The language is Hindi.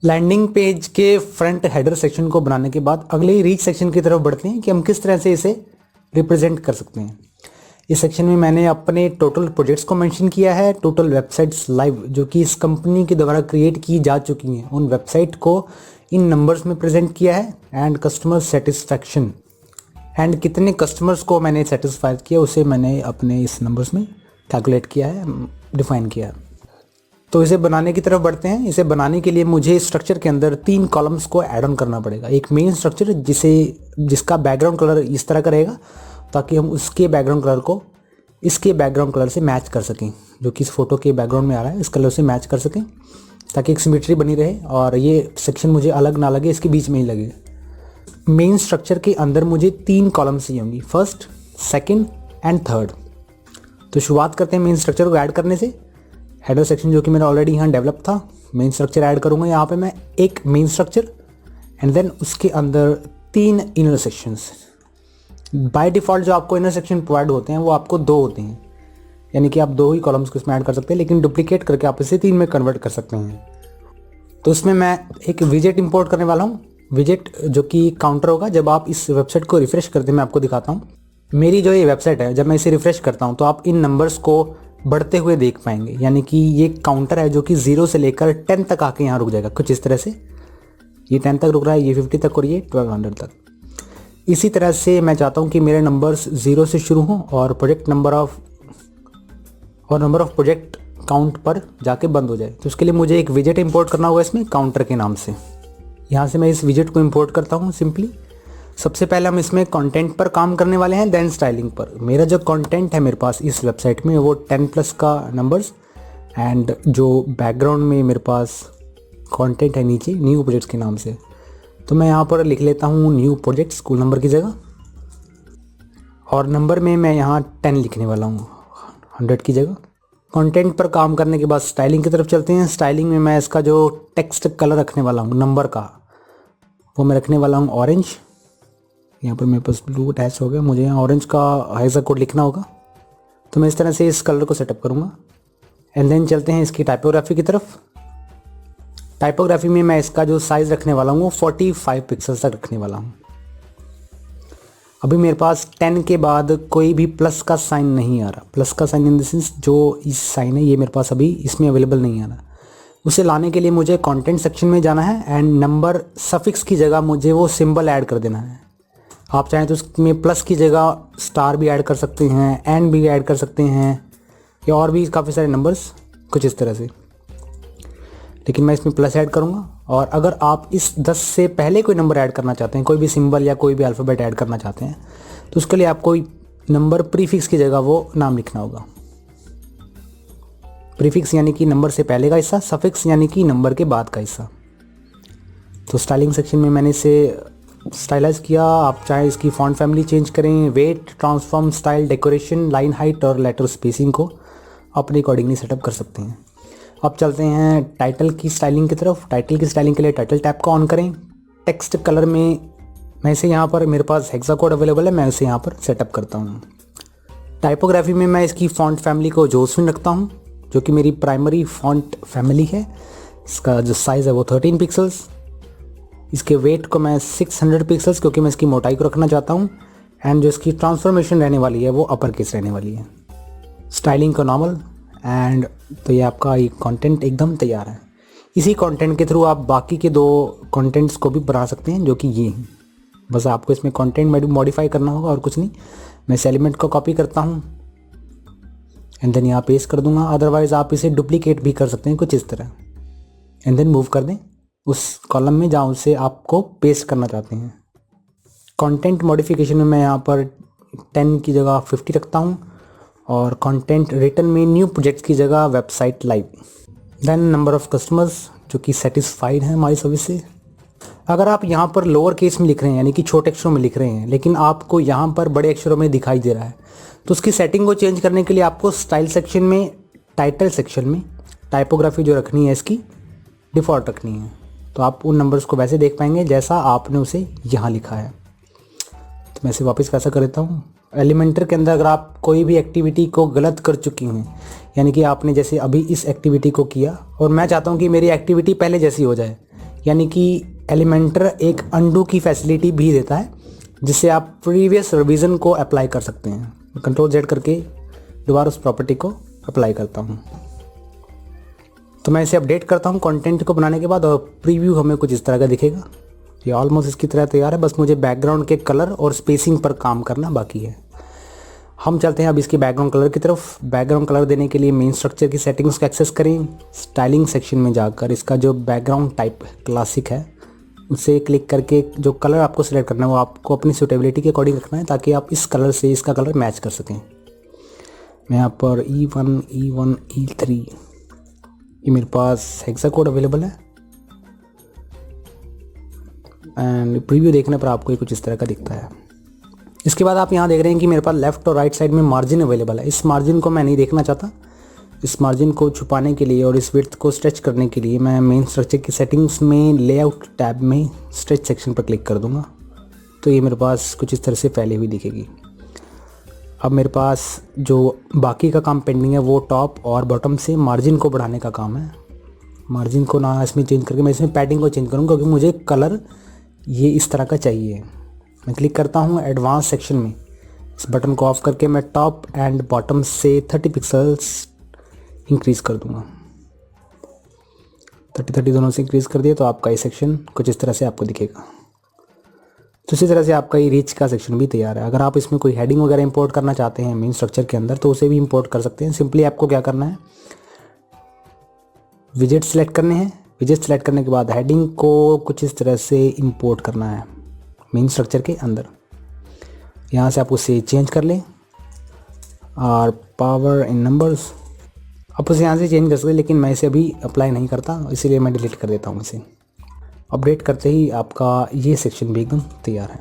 लैंडिंग पेज के फ्रंट हेडर सेक्शन को बनाने के बाद अगले रीच सेक्शन की तरफ बढ़ते हैं कि हम किस तरह से इसे रिप्रेजेंट कर सकते हैं। इस सेक्शन में मैंने अपने टोटल प्रोजेक्ट्स को मेंशन किया है, टोटल वेबसाइट्स लाइव जो कि इस कंपनी के द्वारा क्रिएट की जा चुकी हैं उन वेबसाइट को इन नंबर्स में प्रेजेंट किया है, एंड कस्टमर सेटिस्फैक्शन एंड कितने कस्टमर्स को मैंने सेटिस्फाई किया उसे मैंने अपने इस नंबर्स में कैलकुलेट किया है, डिफाइन किया है। तो इसे बनाने की तरफ बढ़ते हैं। इसे बनाने के लिए मुझे स्ट्रक्चर के अंदर 3 कॉलम्स को ऐड ऑन करना पड़ेगा। एक मेन स्ट्रक्चर जिसका बैकग्राउंड कलर इस तरह का रहेगा ताकि हम उसके बैकग्राउंड कलर को इसके बैकग्राउंड कलर से मैच कर सकें, जो कि इस फोटो के बैकग्राउंड में आ रहा है इस कलर से मैच कर सकें ताकि एक सिमेट्री बनी रहे और ये सेक्शन मुझे अलग ना लगे, इसके बीच में ही लगे। मेन स्ट्रक्चर के अंदर मुझे 3 कॉलम्स चाहिए होंगी, फर्स्ट, सेकेंड एंड थर्ड। तो शुरुआत करते हैं मेन स्ट्रक्चर को ऐड करने से। हेडर सेक्शन जो कि मेरा ऑलरेडी यहाँ डेवलप था, मेन स्ट्रक्चर ऐड करूँगा यहाँ पे मैं, एक मेन स्ट्रक्चर एंड देन उसके अंदर 3 इनर सेक्शंस। बाय डिफ़ॉल्ट जो आपको इनर सेक्शन प्रोवाइड होते हैं वो आपको 2 होते हैं, यानी कि आप 2 ही कॉलम्स को इसमें ऐड कर सकते हैं, लेकिन डुप्लीकेट करके आप इसे 3 में कन्वर्ट कर सकते हैं। तो इसमें मैं एक विजेट इंपोर्ट करने वाला हूँ, विजेट जो कि काउंटर होगा। जब आप इस वेबसाइट को रिफ्रेश करते हैं, मैं आपको दिखाता हूँ मेरी जो ये वेबसाइट है, जब मैं इसे रिफ्रेश करता हूँ तो आप इन नंबर्स को बढ़ते हुए देख पाएंगे, यानी कि ये काउंटर है जो कि 0 से लेकर 10 तक आके यहाँ रुक जाएगा कुछ इस तरह से। ये 10 तक रुक रहा है, ये 50 तक और ये 1200 तक। इसी तरह से मैं चाहता हूँ कि मेरे नंबर्स 0 से शुरू हों और नंबर ऑफ प्रोजेक्ट काउंट पर जाके बंद हो जाए। तो उसके लिए मुझे एक विजेट इंपोर्ट करना होगा इसमें काउंटर के नाम से। यहाँ से मैं इस विजेट को इंपोर्ट करता हूँ सिंपली। सबसे पहले हम इसमें कंटेंट पर काम करने वाले हैं, देन स्टाइलिंग पर। मेरा जो कंटेंट है मेरे पास इस वेबसाइट में वो 10+ का नंबर्स, एंड जो बैकग्राउंड में मेरे पास कंटेंट है नीचे न्यू प्रोजेक्ट्स के नाम से। तो मैं यहाँ पर लिख लेता हूँ न्यू प्रोजेक्ट स्कूल नंबर की जगह, और नंबर में मैं यहाँ 10 लिखने वाला हूँ 100 की जगह। कंटेंट पर काम करने के बाद स्टाइलिंग की तरफ चलते हैं। स्टाइलिंग में मैं इसका जो टेक्स्ट कलर रखने वाला हूँ नंबर का, वो मैं रखने वाला हूँ ऑरेंज। यहाँ पर मेरे पास ब्लू अटैच हो गया, मुझे यहाँ ऑरेंज का हेक्सा कोड लिखना होगा, तो मैं इस तरह से इस कलर को सेटअप करूँगा। एंड देन चलते हैं इसकी टाइपोग्राफी की तरफ। टाइपोग्राफी में मैं इसका जो साइज़ रखने वाला हूँ वो 45 पिक्सल्स तक रखने वाला हूँ। अभी मेरे पास 10 के बाद कोई भी प्लस का साइन नहीं आ रहा, प्लस का साइन इन द सेंस जो इस साइन है ये मेरे पास अभी इसमें अवेलेबल नहीं आ रहा। उसे लाने के लिए मुझे कंटेंट सेक्शन में जाना है एंड नंबर सफिक्स की जगह मुझे वो सिंबल ऐड कर देना है। आप चाहें तो उसमें प्लस की जगह स्टार भी ऐड कर सकते हैं, एंड भी ऐड कर सकते हैं, या और भी काफ़ी सारे नंबर्स कुछ इस तरह से, लेकिन मैं इसमें प्लस ऐड करूँगा। और अगर आप इस 10 से पहले कोई नंबर ऐड करना चाहते हैं, कोई भी सिंबल या कोई भी अल्फ़ाबेट ऐड करना चाहते हैं, तो उसके लिए आपको नंबर प्रीफिक्स की जगह वो नाम लिखना होगा। प्रीफिक्स यानी कि नंबर से पहले का हिस्सा, सफिक्स यानी कि नंबर के बाद का हिस्सा। तो स्टाइलिंग सेक्शन में मैंने इसे स्टाइलाइज किया। आप चाहे इसकी फॉन्ट फैमिली चेंज करें, weight, transform, style, decoration, line height और लेटर स्पेसिंग को अपने अकॉर्डिंगली सेटअप कर सकते हैं। अब चलते हैं टाइटल की स्टाइलिंग की तरफ। टाइटल की स्टाइलिंग के लिए टाइटल टैब को ऑन करें। टेक्स्ट कलर में मैं इसे यहाँ पर, मेरे पास हेक्सा कोड अवेलेबल है, मैं इसे यहाँ पर सेटअप करता हूँ। टाइपोग्राफी में मैं इसकी फॉन्ट फैमिली को जोसविन रखता हूँ, जो कि मेरी प्राइमरी फॉन्ट फैमिली है। इसका जो साइज़ है वो 13 पिक्सल्स। इसके वेट को मैं 600 पिक्सल्स, क्योंकि मैं इसकी मोटाई को रखना चाहता हूँ। एंड जो इसकी ट्रांसफॉर्मेशन रहने वाली है वो अपर केस रहने वाली है। स्टाइलिंग को नॉर्मल। एंड तो ये आपका ये कंटेंट एकदम तैयार है। इसी कंटेंट के थ्रू आप बाकी के 2 कंटेंट्स को भी बना सकते हैं, जो कि ये हैं। बस आपको इसमें कंटेंट मॉडिफाई करना होगा और कुछ नहीं। मैं इस एलिमेंट को कॉपी करता हूँ एंड देन यहाँ पेस्ट कर दूंगा। अदरवाइज़ आप इसे डुप्लीकेट भी कर सकते हैं कुछ इस तरह, एंड देन मूव कर दें उस कॉलम में जहाँ उसे आपको पेस्ट करना चाहते हैं। कंटेंट मॉडिफिकेशन में मैं यहाँ पर 10 की जगह 50 रखता हूँ, और कंटेंट रिटर्न में न्यू प्रोजेक्ट्स की जगह website live. Then number of customers जो कि सेटिस्फाइड हैं हमारी सर्विस से। अगर आप यहाँ पर लोअर केस में लिख रहे हैं, यानी कि छोटे अक्षरों में लिख रहे हैं, लेकिन आपको यहाँ पर बड़े अक्षरों में दिखाई दे रहा है, तो उसकी सेटिंग को चेंज करने के लिए आपको स्टाइल सेक्शन में, टाइटल सेक्शन में टाइपोग्राफी जो रखनी है इसकी डिफ़ॉल्ट रखनी है। तो आप उन नंबर्स को वैसे देख पाएंगे जैसा आपने उसे यहाँ लिखा है। तो मैं इसे वापस कैसा कर देता हूँ। एलिमेंटर के अंदर अगर आप कोई भी एक्टिविटी को गलत कर चुकी हैं, यानी कि आपने जैसे अभी इस एक्टिविटी को किया और मैं चाहता हूँ कि मेरी एक्टिविटी पहले जैसी हो जाए, यानी कि एलिमेंटर एक अंडू की फैसिलिटी भी देता है, जिससे आप प्रीवियस रिवीजन को अप्लाई कर सकते हैं। कंट्रोल जेड करके दोबारा उस प्रॉपर्टी को अप्लाई करता हूँ। तो मैं इसे अपडेट करता हूँ कंटेंट को बनाने के बाद, और प्रीव्यू हमें कुछ इस तरह का दिखेगा। ये ऑलमोस्ट इसकी तरह तैयार है, बस मुझे बैकग्राउंड के कलर और स्पेसिंग पर काम करना बाकी है। हम चलते हैं अब इसके बैकग्राउंड कलर की तरफ। बैकग्राउंड कलर देने के लिए मेन स्ट्रक्चर की सेटिंग्स को एक्सेस करें। स्टाइलिंग सेक्शन में जाकर इसका जो बैकग्राउंड टाइप क्लासिक है उसे क्लिक करके जो कलर आपको सिलेक्ट करना है वो आपको अपनी सूटेबिलिटी के अकॉर्डिंग रखना है, ताकि आप इस कलर से इसका कलर मैच कर सकें। मैं यहाँ पर E1, E1, E3 ये मेरे पास हेक्सा कोड अवेलेबल है, एंड प्रीव्यू देखने पर आपको ये कुछ इस तरह का दिखता है। इसके बाद आप यहाँ देख रहे हैं कि मेरे पास लेफ्ट और राइट साइड में मार्जिन अवेलेबल है। इस मार्जिन को मैं नहीं देखना चाहता। इस मार्जिन को छुपाने के लिए और इस विड्थ को स्ट्रेच करने के लिए मैं मेन स्ट्रक्चर की सेटिंग्स में लेआउट टैब में स्ट्रेच सेक्शन पर क्लिक कर दूंगा, तो ये मेरे पास कुछ इस तरह से फैली हुई दिखेगी। अब मेरे पास जो बाकी का काम पेंडिंग है वो टॉप और बॉटम से मार्जिन को बढ़ाने का काम है। मार्जिन को ना इसमें चेंज करके मैं इसमें पैडिंग को चेंज करूँगा, क्योंकि मुझे कलर ये इस तरह का चाहिए। मैं क्लिक करता हूँ एडवांस सेक्शन में। इस बटन को ऑफ करके मैं टॉप एंड बॉटम से 30 पिक्सल्स इंक्रीज़ कर दूंगा। 30 दोनों से इंक्रीज़ कर दिया तो आपका ये सेक्शन कुछ इस तरह से आपको दिखेगा। तो इसी तरह से आपका ये रीच का सेक्शन भी तैयार है। अगर आप इसमें कोई हेडिंग वगैरह इंपोर्ट करना चाहते हैं मेन स्ट्रक्चर के अंदर तो उसे भी इंपोर्ट कर सकते हैं। सिंपली आपको क्या करना है, विजेट सेलेक्ट करने हैं। विजेट सेलेक्ट करने के बाद हेडिंग को कुछ इस तरह से इंपोर्ट करना है मेन स्ट्रक्चर के अंदर। यहाँ से आप उसे चेंज कर लें और पावर इन नंबर्स आप उसे यहाँ से चेंज कर सकते हैं, लेकिन मैं इसे अभी अप्लाई नहीं करता, इसीलिए मैं डिलीट कर देता हूँ इसे। अपडेट करते ही आपका ये सेक्शन भी एकदम तैयार है।